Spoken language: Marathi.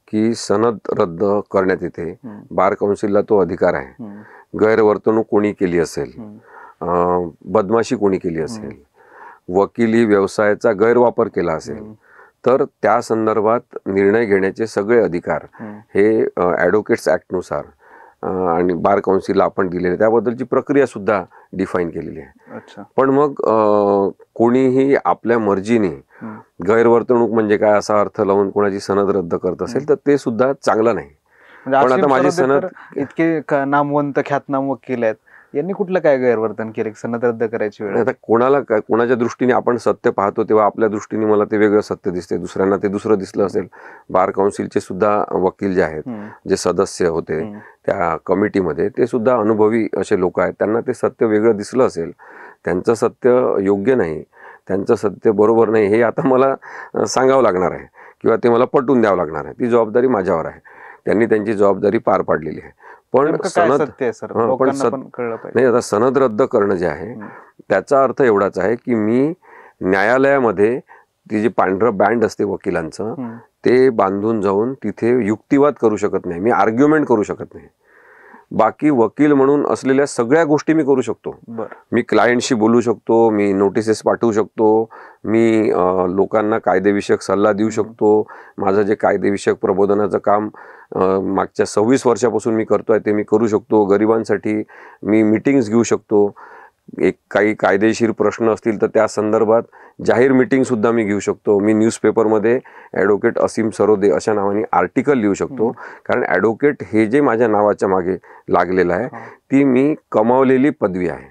की सनद रद्द करण्यात येते. बार काउन्सिलला तो अधिकार आहे. गैरवर्तणूक कोणी केली असेल, बदमाशी कोणी केली असेल, वकिली व्यवसायाचा गैरवापर केला असेल, तर त्या संदर्भात निर्णय घेण्याचे सगळे अधिकार हे ॲडव्होकेट्स ॲक्टनुसार आणि बार काउन्सिलला आपण दिलेले, त्याबद्दलची प्रक्रिया सुद्धा डिफाईन केलेली आहे. पण मग कोणीही आपल्या मर्जीने गैरवर्तणूक म्हणजे काय असा अर्थ लावून कोणाची सनद रद्द करत असेल तर ते सुद्धा चांगलं नाही. पण आता माझी सनद, इतके नामवंत ख्यातनाम वकील आहेत, यांनी कुठलं काय गैरवर्तन केले सनद रद्द करायची वेळ? आता कोणाच्या दृष्टीने आपण सत्य पाहतो तेव्हा आपल्या दृष्टीने मला ते वेगळं सत्य दिसते, दुसऱ्यांना ते दुसरं दिसलं असेल. बार काउन्सिलचे सुद्धा वकील जे आहेत, जे सदस्य होते त्या कमिटीमध्ये, ते सुद्धा अनुभवी असे लोक आहेत. त्यांना ते सत्य वेगळं दिसलं असेल, त्यांचं सत्य योग्य नाही, त्यांचं सत्य बरोबर नाही, हे आता मला सांगावं लागणार आहे किंवा ते मला पटवून द्यावं लागणार आहे. ती जबाबदारी माझ्यावर आहे. त्यांनी त्यांची जबाबदारी पार पाडलेली आहे. पण सनद नाही, आता सनद रद्द करणं जे आहे त्याचा अर्थ एवढाच आहे की मी न्यायालयामध्ये ती जी पांढरं बँड असते वकिलांचं, ते बांधून जाऊन तिथे युक्तिवाद करू शकत नाही, मी आर्ग्युमेंट करू शकत नाही. बाकी वकील म्हणून असलेल्या सगळ्या गोष्टी मी करू शकतो. मी क्लायंटशी बोलू शकतो, मी नोटिसेस पाठवू शकतो, मी लोकांना कायदेविषयक सल्ला देऊ शकतो. माझं जे कायदेविषयक प्रबोधनाचं काम मागच्या 26 वर्षापासून मी करतोय ते मी करू शकतो. गरिबांसाठी मी मीटिंग्स घेऊ शकतो. काही कायदेशीर प्रश्न असतील तर त्या संदर्भात जाहीर मीटिंग सुद्धा मी घेऊ शकतो. मी न्यूजपेपरमध्ये ॲडव्होकेट असीम सरोदे अशा नावाने आर्टिकल लिहू शकतो. कारण ॲडव्होकेट हे जे माझ्या नावाच्या मागे लागलेलं आहे ती मी कमावलेली पदवी आहे.